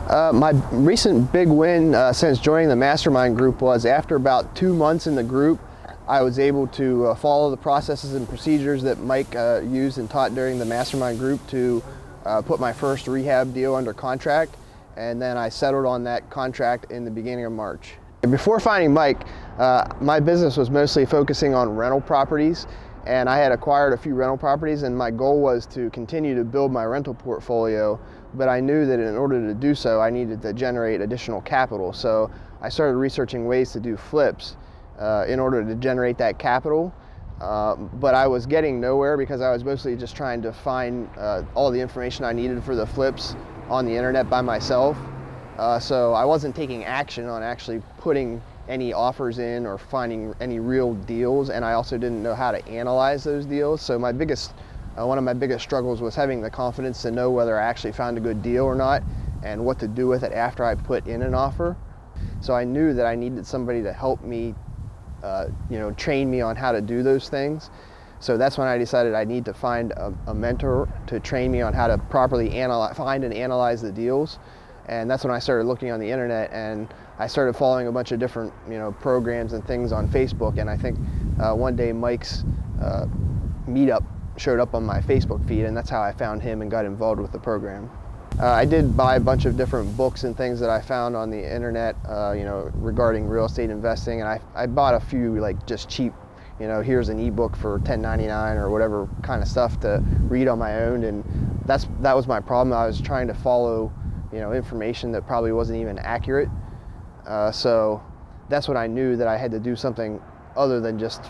My recent big win since joining the mastermind group was after about 2 months in the group, I was able to follow the processes and procedures that Mike used and taught during the mastermind group to put my first rehab deal under contract, and then I settled on that contract in the beginning of March. Before finding Mike, my business was mostly focusing on rental properties, and I had acquired a few rental properties, and my goal was to continue to build my rental portfolio, but I knew that in order to do so I needed to generate additional capital. So I started researching ways to do flips in order to generate that capital, but I was getting nowhere because I was mostly just trying to find all the information I needed for the flips on the internet by myself. So I wasn't taking action on actually putting any offers in or finding any real deals, and I also didn't know how to analyze those deals. So one of my biggest struggles was having the confidence to know whether I actually found a good deal or not and what to do with it after I put in an offer. So I knew that I needed somebody to help me, train me on how to do those things. So that's when I decided I need to find a mentor to train me on how to properly find and analyze the deals. And that's when I started looking on the internet, and I started following a bunch of different programs and things on Facebook. And I think one day Mike's meetup showed up on my Facebook feed, and that's how I found him and got involved with the program. I did buy a bunch of different books and things that I found on the internet regarding real estate investing, and I bought a few just cheap, here's an ebook for $10.99 or whatever kind of stuff to read on my own. And that was my problem. I was trying to follow information that probably wasn't even accurate. So that's when I knew that I had to do something other than just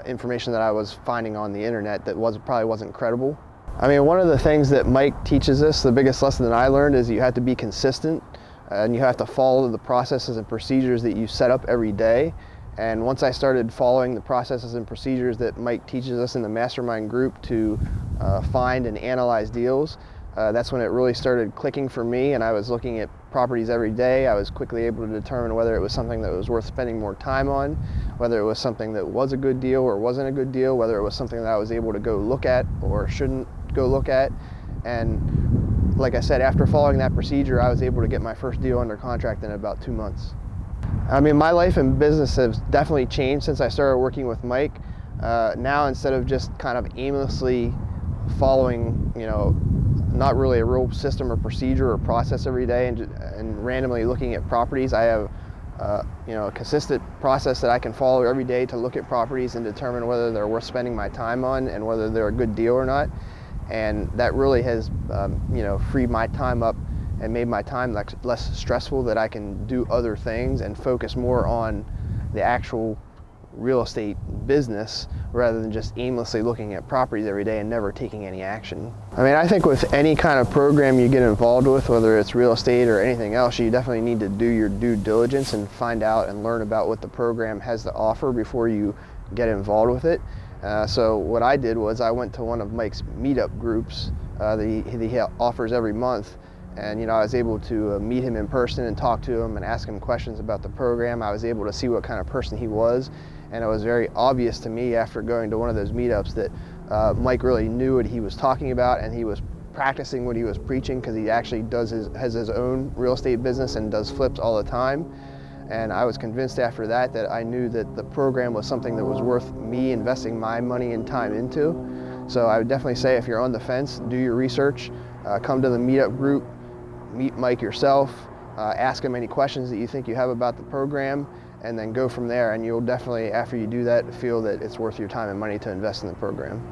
information that I was finding on the internet that probably wasn't credible. I mean, one of the things that Mike teaches us, the biggest lesson that I learned, is you have to be consistent and you have to follow the processes and procedures that you set up every day. And once I started following the processes and procedures that Mike teaches us in the mastermind group to find and analyze deals, that's when it really started clicking for me, and I was looking at properties every day. I was quickly able to determine whether it was something that was worth spending more time on, whether it was something that was a good deal or wasn't a good deal, whether it was something that I was able to go look at or shouldn't go look at. And like I said, after following that procedure, I was able to get my first deal under contract in about 2 months. I mean, my life and business has definitely changed since I started working with Mike. Now, instead of just kind of aimlessly following, not really a real system or procedure or process every day and randomly looking at properties, I have a consistent process that I can follow every day to look at properties and determine whether they're worth spending my time on and whether they're a good deal or not. And that really has freed my time up and made my time less stressful, that I can do other things and focus more on the actual real estate business rather than just aimlessly looking at properties every day and never taking any action. I mean, I think with any kind of program you get involved with, whether it's real estate or anything else, you definitely need to do your due diligence and find out and learn about what the program has to offer before you get involved with it. So what I did was I went to one of Mike's meetup groups that he offers every month. And I was able to meet him in person and talk to him and ask him questions about the program. I was able to see what kind of person he was, and it was very obvious to me after going to one of those meetups that Mike really knew what he was talking about, and he was practicing what he was preaching, because he actually has his own real estate business and does flips all the time. And I was convinced after that I knew that the program was something that was worth me investing my money and time into. So I would definitely say, if you're on the fence, do your research, come to the meetup group, meet Mike yourself, ask him any questions that you think you have about the program, and then go from there. And you'll definitely, after you do that, feel that it's worth your time and money to invest in the program.